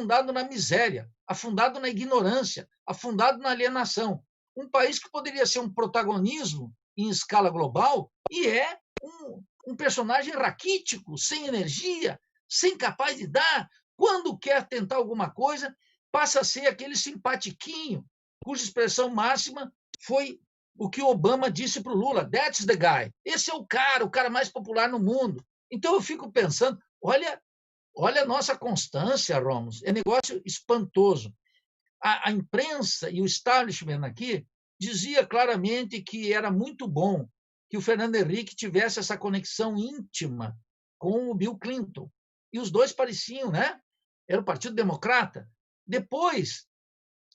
afundado na miséria, afundado na ignorância, afundado na alienação. Um país que poderia ser um protagonismo em escala global e é um personagem raquítico, sem energia, sem capaz de dar. Quando quer tentar alguma coisa, passa a ser aquele simpatiquinho, cuja expressão máxima foi o que Obama disse para o Lula: "That's the guy". Esse é o cara mais popular no mundo. Então eu fico pensando, olha a nossa constância, Romos, é negócio espantoso. A imprensa e o establishment aqui dizia claramente que era muito bom que o Fernando Henrique tivesse essa conexão íntima com o Bill Clinton. E os dois pareciam, né? Era o Partido Democrata. Depois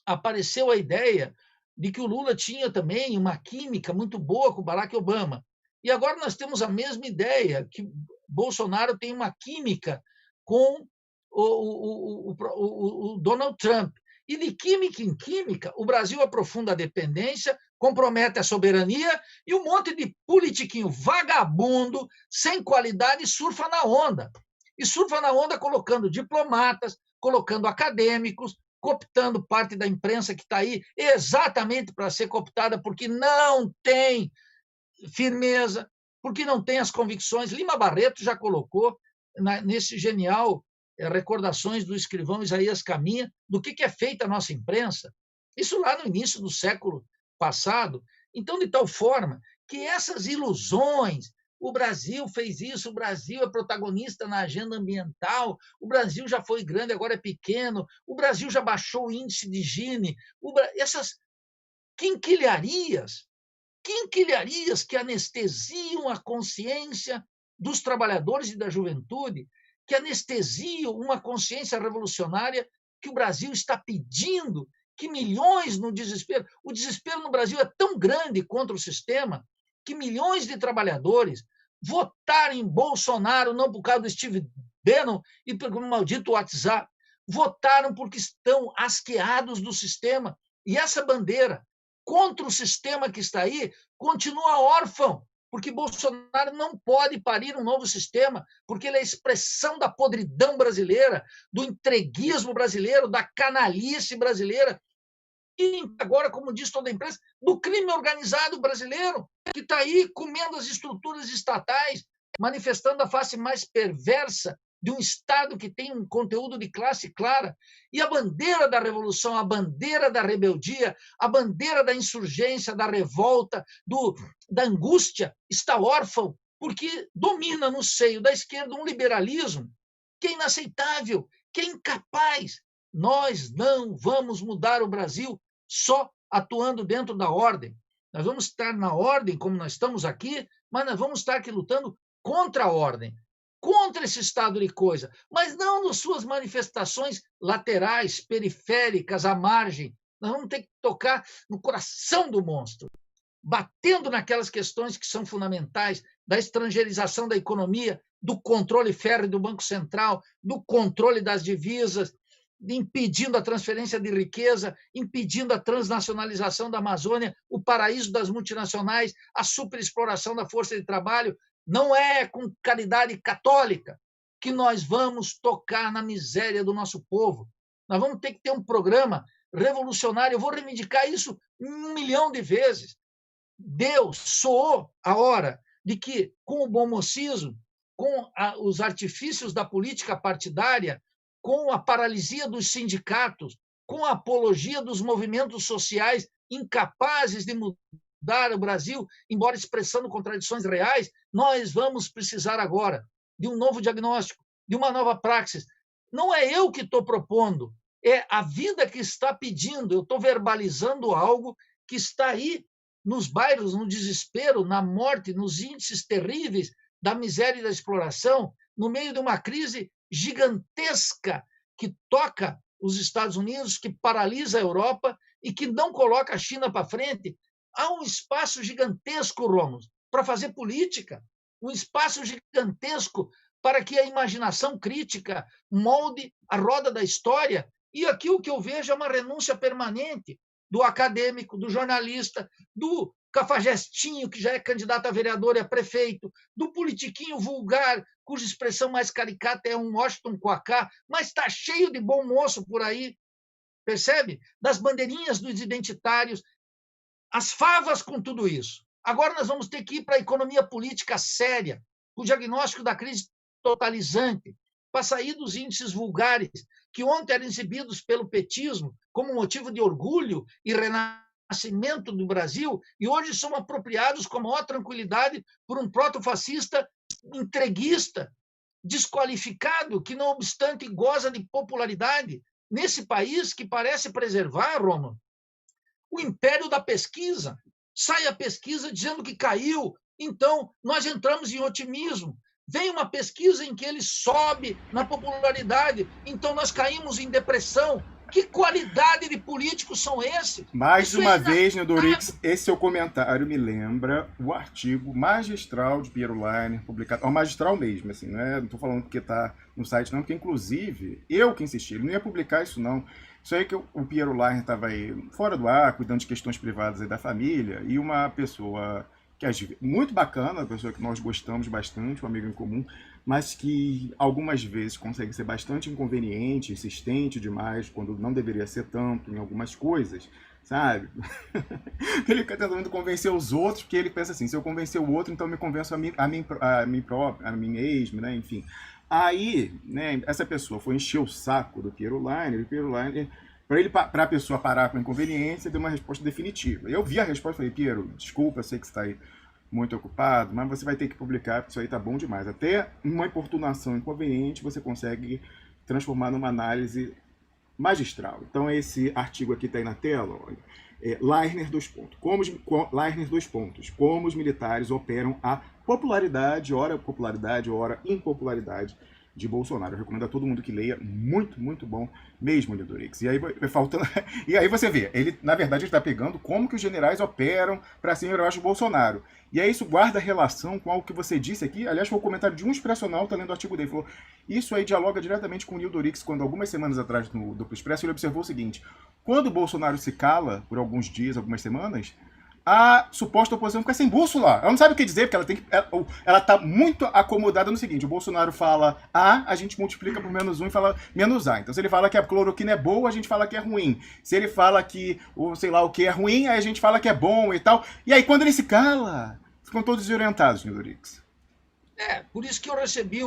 apareceu a ideia de que o Lula tinha também uma química muito boa com o Barack Obama. E agora nós temos a mesma ideia, que Bolsonaro tem uma química com o Donald Trump. E de química em química, o Brasil aprofunda a dependência, compromete a soberania e um monte de politiquinho vagabundo, sem qualidade, surfa na onda. E surfa na onda colocando diplomatas, colocando acadêmicos, cooptando parte da imprensa que está aí exatamente para ser cooptada, porque não tem firmeza, porque não tem as convicções. Lima Barreto já colocou nesse genial Recordações do escrivão Isaías Caminha, do que é feita a nossa imprensa. Isso lá no início do século passado. Então, de tal forma que essas ilusões, o Brasil fez isso, o Brasil é protagonista na agenda ambiental, o Brasil já foi grande, agora é pequeno, o Brasil já baixou o índice de Gini, essas quinquilharias que anestesiam a consciência dos trabalhadores e da juventude, que anestesiam uma consciência revolucionária que o Brasil está pedindo, que milhões no desespero. O desespero no Brasil é tão grande contra o sistema que milhões de trabalhadores votaram em Bolsonaro, não por causa do Steve Bannon e pelo maldito WhatsApp, votaram porque estão asqueados do sistema. E essa bandeira contra o sistema que está aí continua órfão, porque Bolsonaro não pode parir um novo sistema, porque ele é a expressão da podridão brasileira, do entreguismo brasileiro, da canalice brasileira, e agora, como diz toda a imprensa, do crime organizado brasileiro, que está aí comendo as estruturas estatais, manifestando a face mais perversa de um Estado que tem um conteúdo de classe clara. E a bandeira da revolução, a bandeira da rebeldia, a bandeira da insurgência, da revolta, da angústia, está órfão, porque domina no seio da esquerda um liberalismo que é inaceitável, que é incapaz. Nós não vamos mudar o Brasil só atuando dentro da ordem. Nós vamos estar na ordem, como nós estamos aqui, mas nós vamos estar aqui lutando contra a ordem, contra esse estado de coisa, mas não nas suas manifestações laterais, periféricas, à margem. Nós vamos ter que tocar no coração do monstro, batendo naquelas questões que são fundamentais, da estrangeirização da economia, do controle férreo do Banco Central, do controle das divisas, impedindo a transferência de riqueza, impedindo a transnacionalização da Amazônia, o paraíso das multinacionais, a superexploração da força de trabalho. Não é com caridade católica que nós vamos tocar na miséria do nosso povo. Nós vamos ter que ter um programa revolucionário. Eu vou reivindicar isso 1 milhão de vezes. Deus soou a hora de que, com o bom mocismo, com os artifícios da política partidária, com a paralisia dos sindicatos, com a apologia dos movimentos sociais incapazes de mudar o Brasil, embora expressando contradições reais, nós vamos precisar agora de um novo diagnóstico, de uma nova praxis. Não é eu que estou propondo, é a vida que está pedindo. Eu estou verbalizando algo que está aí nos bairros, no desespero, na morte, nos índices terríveis da miséria e da exploração, no meio de uma crise gigantesca que toca os Estados Unidos, que paralisa a Europa e que não coloca a China para frente. Há um espaço gigantesco, Romos, para fazer política, um espaço gigantesco para que a imaginação crítica molde a roda da história. E aqui o que eu vejo é uma renúncia permanente do acadêmico, do jornalista, do cafajestinho, que já é candidato a vereador e a prefeito, do politiquinho vulgar, cuja expressão mais caricata é um Washington Quacá, mas está cheio de bom moço por aí, percebe? Das bandeirinhas dos identitários, as favas com tudo isso. Agora nós vamos ter que ir para a economia política séria, o diagnóstico da crise totalizante, para sair dos índices vulgares, que ontem eram exibidos pelo petismo como motivo de orgulho e renascimento do Brasil, e hoje são apropriados com a maior tranquilidade por um proto-fascista entreguista, desqualificado, que, não obstante, goza de popularidade nesse país que parece preservar, Roma, o império da pesquisa. Sai a pesquisa dizendo que caiu, então nós entramos em otimismo. Vem uma pesquisa em que ele sobe na popularidade, então nós caímos em depressão. Que qualidade de políticos são esses? Mais uma vez, Nedorix, esse seu comentário me lembra o artigo magistral de Piero Leiner, publicado. É o magistral mesmo, assim, não estou falando porque está no site, não, porque inclusive eu que insisti, ele não ia publicar isso, não. Isso aí que o Piero Leiner estava aí fora do ar, cuidando de questões privadas aí da família, e uma pessoa que é muito bacana, uma pessoa que nós gostamos bastante, um amigo em comum, mas que algumas vezes consegue ser bastante inconveniente, insistente demais, quando não deveria ser tanto em algumas coisas, sabe? Ele fica tentando convencer os outros, porque ele pensa assim, se eu convencer o outro, então eu me convenço a mim próprio, a mim mesmo, né? Enfim. Aí, né, essa pessoa foi encher o saco do Piero Leiner, e o Piero Leiner, para a pessoa parar com a inconveniência, deu uma resposta definitiva. Eu vi a resposta e falei, Piero, desculpa, eu sei que você está aí muito ocupado, mas você vai ter que publicar, porque isso aí tá bom demais. Até uma importunação inconveniente você consegue transformar numa análise magistral. Então esse artigo aqui está aí na tela, olha. Leiner, dois pontos. Leiner, dois pontos. Como os militares operam a popularidade, ora impopularidade de Bolsonaro. Eu recomendo a todo mundo que leia, muito, muito bom mesmo, Nedorix. E aí, faltando... e aí você vê, ele, na verdade, ele está pegando como que os generais operam para ser heróis do Bolsonaro. E aí isso guarda relação com algo que você disse aqui, aliás, foi o comentário de um expressional, tá lendo o artigo dele, falou, isso aí dialoga diretamente com o Nedorix, quando algumas semanas atrás no Duplo Expresso, ele observou o seguinte, quando o Bolsonaro se cala por alguns dias, algumas semanas, a suposta oposição fica sem bússola. Ela não sabe o que dizer, porque ela está muito acomodada no seguinte, o Bolsonaro fala A, a gente multiplica por -1 e fala -A. Então se ele fala que a cloroquina é boa, a gente fala que é ruim. Se ele fala que, sei lá, o que é ruim, aí a gente fala que é bom e tal. E aí quando ele se cala, ficam todos desorientados, Nedorix. Por isso que eu recebi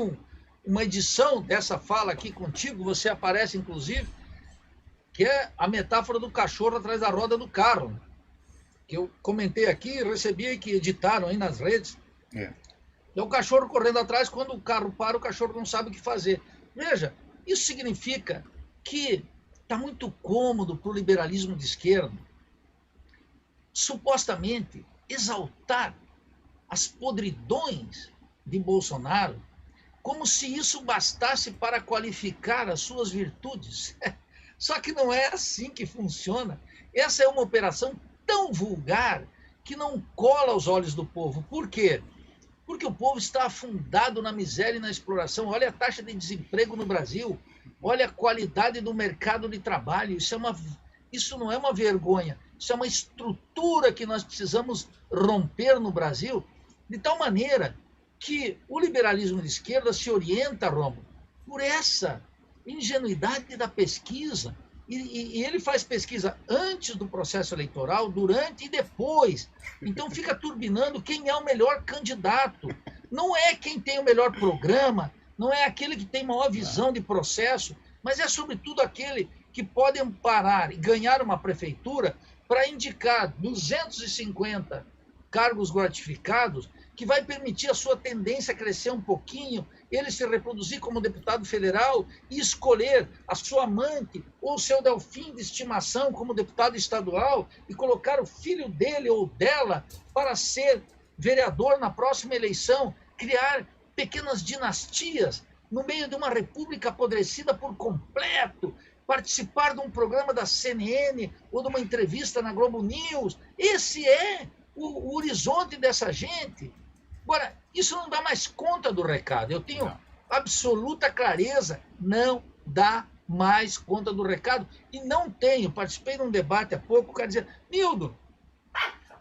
uma edição dessa fala aqui contigo, você aparece inclusive, que é a metáfora do cachorro atrás da roda do carro, que eu comentei aqui, recebi e que editaram aí nas redes. É o cachorro correndo atrás, quando o carro para, o cachorro não sabe o que fazer. Veja, isso significa que está muito cômodo para o liberalismo de esquerda, supostamente, exaltar as podridões de Bolsonaro, como se isso bastasse para qualificar as suas virtudes. Só que não é assim que funciona. Essa é uma operação tão vulgar que não cola aos olhos do povo. Por quê? Porque o povo está afundado na miséria e na exploração. Olha a taxa de desemprego no Brasil, olha a qualidade do mercado de trabalho. Isso não é uma vergonha, isso é uma estrutura que nós precisamos romper no Brasil, de tal maneira que o liberalismo de esquerda se orienta, Romo, por essa ingenuidade da pesquisa. E ele faz pesquisa antes do processo eleitoral, durante e depois. Então fica turbinando quem é o melhor candidato. Não é quem tem o melhor programa, não é aquele que tem maior visão de processo, mas é, sobretudo, aquele que pode amparar e ganhar uma prefeitura para indicar 250 cargos gratificados, que vai permitir a sua tendência a crescer um pouquinho, ele se reproduzir como deputado federal e escolher a sua amante ou o seu delfim de estimação como deputado estadual e colocar o filho dele ou dela para ser vereador na próxima eleição, criar pequenas dinastias no meio de uma república apodrecida por completo, participar de um programa da CNN ou de uma entrevista na Globo News. Esse é o horizonte dessa gente. Agora, isso não dá mais conta do recado. Eu tenho absoluta clareza, não dá mais conta do recado. E não tenho. Participei de um debate há pouco, o cara dizia, Nildo,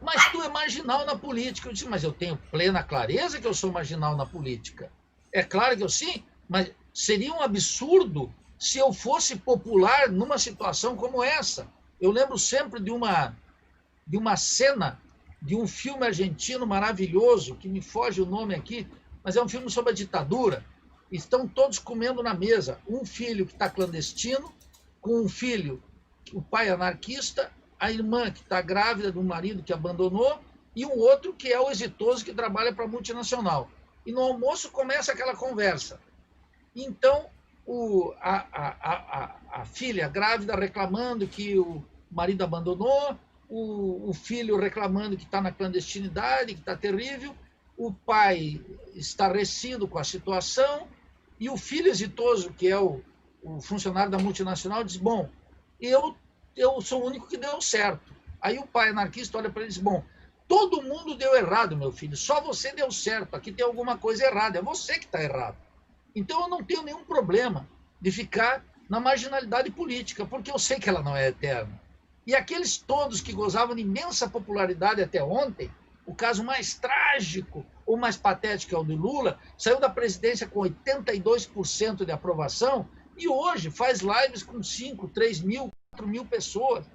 mas tu é marginal na política. Eu disse, mas eu tenho plena clareza que eu sou marginal na política. É claro que eu sim, mas seria um absurdo se eu fosse popular numa situação como essa. Eu lembro sempre de uma cena de um filme argentino maravilhoso, que me foge o nome aqui, mas é um filme sobre a ditadura. Estão todos comendo na mesa. Um filho que está clandestino, com um filho, o pai anarquista, a irmã que está grávida do marido que abandonou, e um outro que é o exitoso que trabalha para a multinacional. E no almoço começa aquela conversa. Então, a filha grávida reclamando que o marido abandonou, o filho reclamando que está na clandestinidade, que está terrível, o pai estarrecido com a situação, e o filho exitoso, que é o funcionário da multinacional, diz, bom, eu sou o único que deu certo. Aí o pai anarquista olha para ele e diz, bom, todo mundo deu errado, meu filho, só você deu certo, aqui tem alguma coisa errada, é você que está errado. Então eu não tenho nenhum problema de ficar na marginalidade política, porque eu sei que ela não é eterna. E aqueles todos que gozavam de imensa popularidade até ontem, o caso mais trágico ou mais patético é o de Lula, saiu da presidência com 82% de aprovação e hoje faz lives com 5, 3 mil, 4 mil pessoas.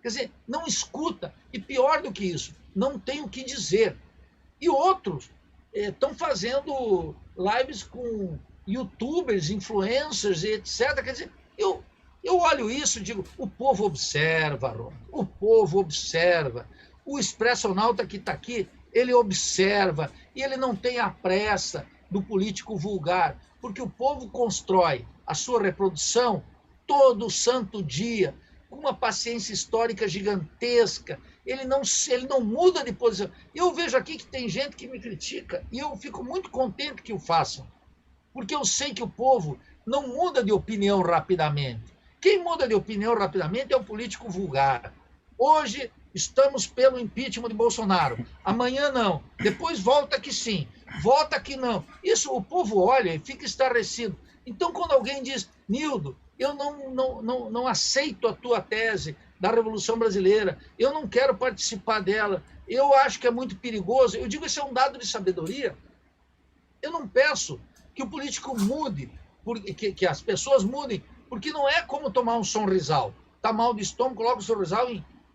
Quer dizer, não escuta. E pior do que isso, não tem o que dizer. E outros estão fazendo lives com youtubers, influencers, etc. Quer dizer, eu olho isso e digo, o povo observa, Ron, o povo observa. O expressionauta que está aqui, ele observa e ele não tem a pressa do político vulgar, porque o povo constrói a sua reprodução todo santo dia, com uma paciência histórica gigantesca. Ele não muda de posição. Eu vejo aqui que tem gente que me critica e eu fico muito contente que o façam, porque eu sei que o povo não muda de opinião rapidamente. Quem muda de opinião rapidamente é o político vulgar. Hoje estamos pelo impeachment de Bolsonaro. Amanhã não. Depois volta que sim. Volta que não. Isso o povo olha e fica estarrecido. Então, quando alguém diz, Nildo, eu não aceito a tua tese da Revolução Brasileira, eu não quero participar dela, eu acho que é muito perigoso, eu digo, esse é um dado de sabedoria. Eu não peço que o político mude, que as pessoas mudem, porque não é como tomar um Sonrisal. Está mal de estômago, coloca o Sonrisal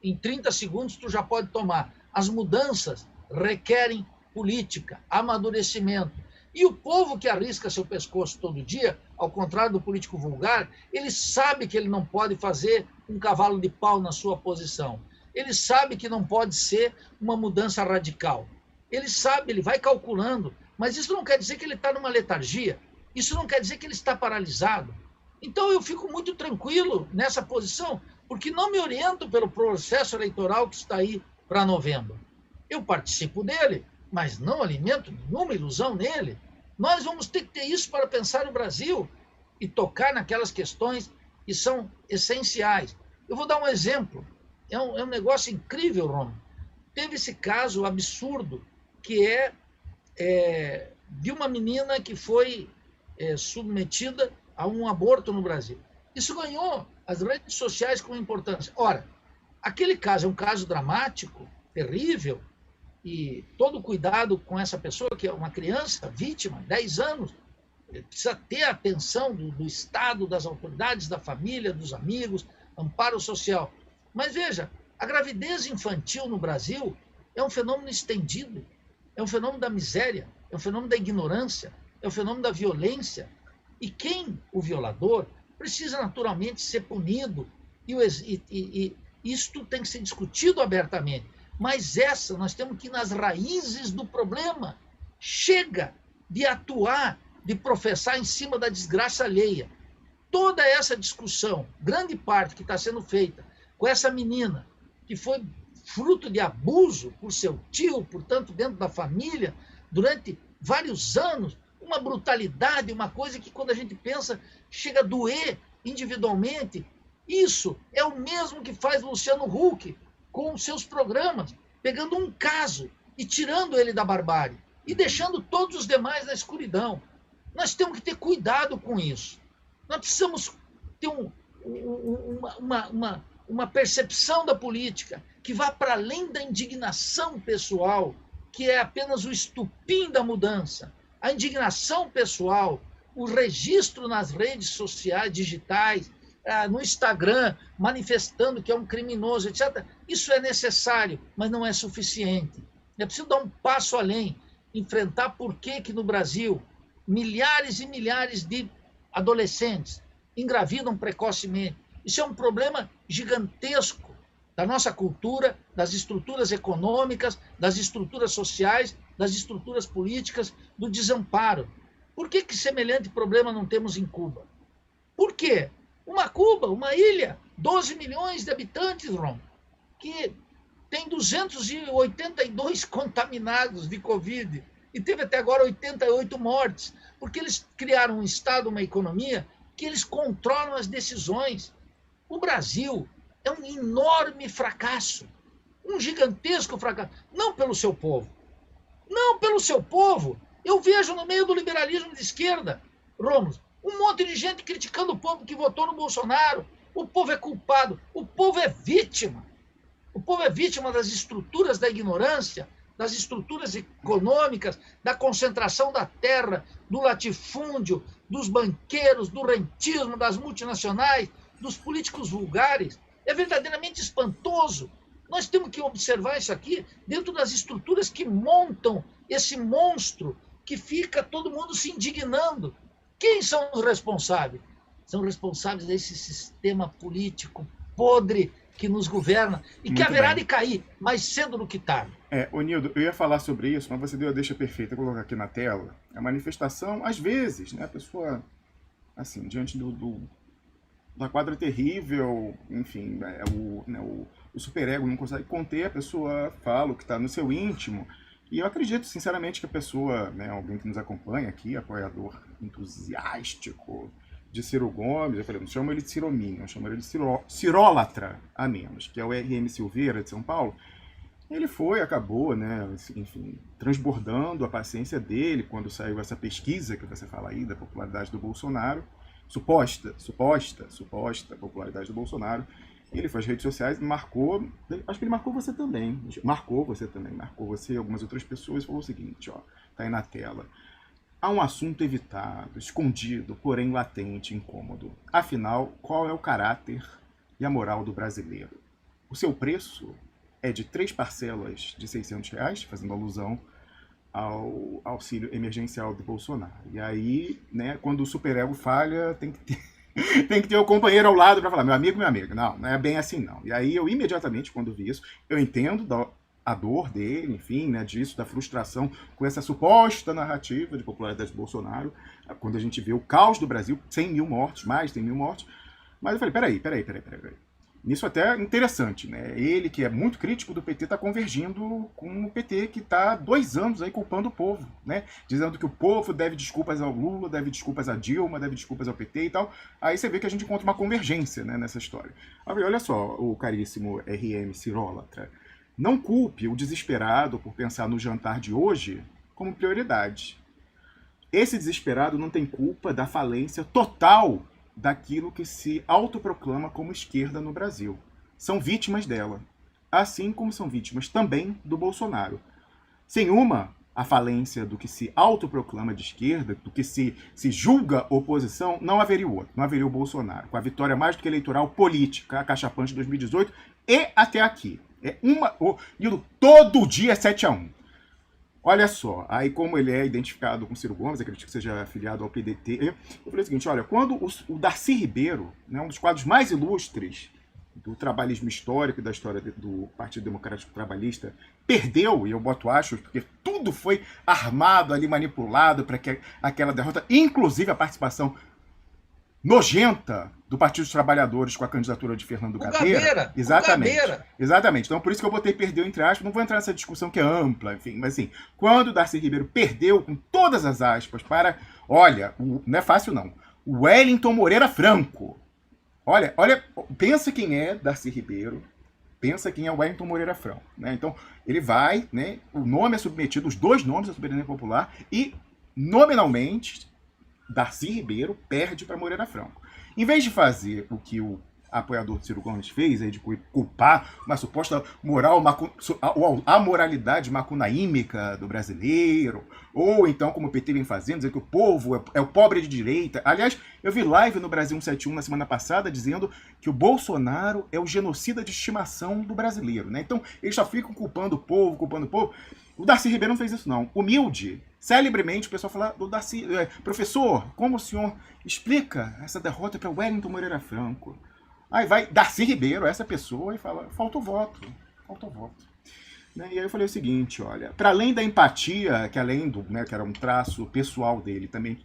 em 30 segundos, tu já pode tomar. As mudanças requerem política, amadurecimento. E o povo que arrisca seu pescoço todo dia, ao contrário do político vulgar, ele sabe que ele não pode fazer um cavalo de pau na sua posição. Ele sabe que não pode ser uma mudança radical. Ele sabe, ele vai calculando, mas isso não quer dizer que ele está numa letargia, isso não quer dizer que ele está paralisado. Então eu fico muito tranquilo nessa posição, porque não me oriento pelo processo eleitoral que está aí para novembro. Eu participo dele, mas não alimento nenhuma ilusão nele. Nós vamos ter que ter isso para pensar no Brasil e tocar naquelas questões que são essenciais. Eu vou dar um exemplo. É um negócio incrível, Ron. Teve esse caso absurdo, que é de uma menina que foi submetida a um aborto no Brasil. Isso ganhou as redes sociais com importância. Ora, aquele caso é um caso dramático, terrível, e todo cuidado com essa pessoa, que é uma criança, vítima, 10 anos, precisa ter a atenção do Estado, das autoridades, da família, dos amigos, amparo social. Mas veja, a gravidez infantil no Brasil é um fenômeno estendido, é um fenômeno da miséria, é um fenômeno da ignorância, é um fenômeno da violência. E quem, o violador, precisa naturalmente ser punido, e isto tem que ser discutido abertamente. Mas nós temos que ir nas raízes do problema. Chega de atuar, de professar em cima da desgraça alheia. Toda essa discussão, grande parte que está sendo feita com essa menina, que foi fruto de abuso por seu tio, portanto, dentro da família, durante vários anos, uma brutalidade, uma coisa que, quando a gente pensa, chega a doer individualmente. Isso é o mesmo que faz Luciano Huck com seus programas, pegando um caso e tirando ele da barbárie e deixando todos os demais na escuridão. Nós temos que ter cuidado com isso. Nós precisamos ter uma percepção da política que vá para além da indignação pessoal, que é apenas o estupim da mudança. A indignação pessoal, o registro nas redes sociais, digitais, no Instagram, manifestando que é um criminoso, etc. Isso é necessário, mas não é suficiente. É preciso dar um passo além, enfrentar por que no Brasil milhares e milhares de adolescentes engravidam precocemente. Isso é um problema gigantesco da nossa cultura, das estruturas econômicas, das estruturas sociais, das estruturas políticas, do desamparo. Por que semelhante problema não temos em Cuba? Por quê? Cuba, uma ilha, 12 milhões de habitantes, Ron, que tem 282 contaminados de Covid e teve até agora 88 mortes, porque eles criaram um Estado, uma economia, que eles controlam as decisões. O Brasil é um enorme fracasso, um gigantesco fracasso, não pelo seu povo. Não pelo seu povo. Eu vejo no meio do liberalismo de esquerda, Rômulo, um monte de gente criticando o povo que votou no Bolsonaro. O povo é culpado, o povo é vítima. O povo é vítima das estruturas da ignorância, das estruturas econômicas, da concentração da terra, do latifúndio, dos banqueiros, do rentismo, das multinacionais, dos políticos vulgares. É verdadeiramente espantoso. Nós temos que observar isso aqui dentro das estruturas que montam esse monstro que fica todo mundo se indignando. Quem são os responsáveis? São responsáveis desse sistema político podre que nos governa e que haverá de cair mais cedo do que tarde. Ô Nildo, eu ia falar sobre isso, mas você deu a deixa perfeita. Vou colocar aqui na tela. A manifestação, às vezes, né, a pessoa, assim, diante da quadra terrível, enfim, o superego não consegue conter, a pessoa fala o que está no seu íntimo. E eu acredito, sinceramente, que a pessoa, né, alguém que nos acompanha aqui, apoiador entusiástico de Ciro Gomes, eu falei, não chamo ele de Ciromínio, eu chamo ele de Cirólatra, a menos, que é o R.M. Silveira, de São Paulo. Ele acabou, né, enfim, transbordando a paciência dele quando saiu essa pesquisa que você fala aí da popularidade do Bolsonaro, suposta popularidade do Bolsonaro. Ele foi às redes sociais e marcou, acho que ele marcou você também, marcou você e algumas outras pessoas, e falou o seguinte, ó, tá aí na tela. Há um assunto evitado, escondido, porém latente, incômodo. Afinal, qual é o caráter e a moral do brasileiro? O seu preço é de 3 parcelas de R$600, fazendo alusão ao auxílio emergencial do Bolsonaro. E aí, né, quando o superego falha, tem que ter o companheiro ao lado para falar, meu amigo, minha amiga. Não é bem assim, não. E aí eu imediatamente, quando vi isso, eu entendo a dor dele, enfim, né, disso, da frustração com essa suposta narrativa de popularidade do Bolsonaro, quando a gente vê o caos do Brasil, 100 mil mortes, mais de 100 mil mortes. Mas eu falei, peraí. Isso até é interessante, né? Ele, que é muito crítico do PT, está convergindo com o PT, que está há 2 anos aí culpando o povo, né? Dizendo que o povo deve desculpas ao Lula, deve desculpas a Dilma, deve desculpas ao PT e tal. Aí você vê que a gente encontra uma convergência, né, nessa história. Olha só, o caríssimo R.M. Cirólatra. Não culpe o desesperado por pensar no jantar de hoje como prioridade. Esse desesperado não tem culpa da falência total daquilo que se autoproclama como esquerda no Brasil. São vítimas dela, assim como são vítimas também do Bolsonaro. Sem a falência do que se autoproclama de esquerda, do que se julga oposição, não haveria o outro, não haveria o Bolsonaro, com a vitória mais do que eleitoral política, acachapante de 2018 e até aqui. Todo dia é 7-1. Olha só, aí como ele é identificado com Ciro Gomes, acredito que seja afiliado ao PDT, eu falei o seguinte, olha, quando o Darcy Ribeiro, né, um dos quadros mais ilustres do trabalhismo histórico e da história do Partido Democrático Trabalhista, perdeu, e eu boto aspas, porque tudo foi armado ali, manipulado para que aquela derrota, inclusive a participação nojenta do Partido dos Trabalhadores com a candidatura de Fernando Gabeira. Exatamente. Então, por isso que eu botei perdeu entre aspas. Não vou entrar nessa discussão que é ampla, enfim. Mas, assim, quando o Darcy Ribeiro perdeu com todas as aspas para... Olha, não é fácil, não. O Wellington Moreira Franco. Olha, pensa quem é Darcy Ribeiro. Pensa quem é o Wellington Moreira Franco. Né? Então, ele vai, né? O nome é submetido, os 2 nomes da soberania popular e, nominalmente... Darcy Ribeiro perde para Moreira Franco. Em vez de fazer o que o apoiador do Ciro Gomes fez, aí de culpar uma suposta moral, a moralidade macunaímica do brasileiro, ou então, como o PT vem fazendo, dizer que o povo é o pobre de direita. Aliás, eu vi live no Brasil 171 na semana passada dizendo que o Bolsonaro é o genocida de estimação do brasileiro, né? Então, eles só ficam culpando o povo, culpando o povo. O Darcy Ribeiro não fez isso, não. Humilde, celebremente, o pessoal fala do Darcy... professor, como o senhor explica essa derrota para Wellington Moreira Franco? Aí vai Darcy Ribeiro, essa pessoa, e fala, faltou voto. Né? E aí eu falei o seguinte, olha, para além da empatia, que além do, né, que era um traço pessoal dele, também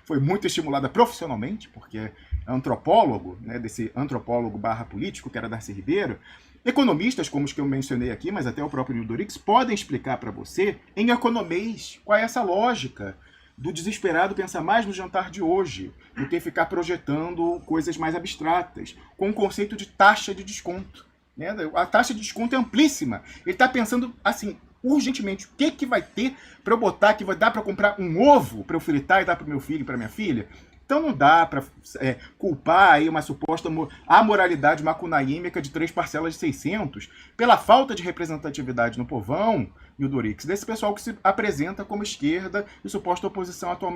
foi muito estimulada profissionalmente, porque é antropólogo, né, desse antropólogo / político, que era Darcy Ribeiro, economistas, como os que eu mencionei aqui, mas até o próprio Nildo Rix, podem explicar para você, em economês, qual é essa lógica do desesperado pensar mais no jantar de hoje do que ficar projetando coisas mais abstratas, com o conceito de taxa de desconto. Né? A taxa de desconto é amplíssima. Ele está pensando, assim, urgentemente, o que vai ter para eu botar, que vai dar para comprar um ovo para eu fritar e dar para o meu filho e para minha filha? Então não dá para culpar aí uma suposta amoralidade macunaímica de 3 parcelas de 600 pela falta de representatividade no povão, Nildo Rix, desse pessoal que se apresenta como esquerda e suposta oposição atualmente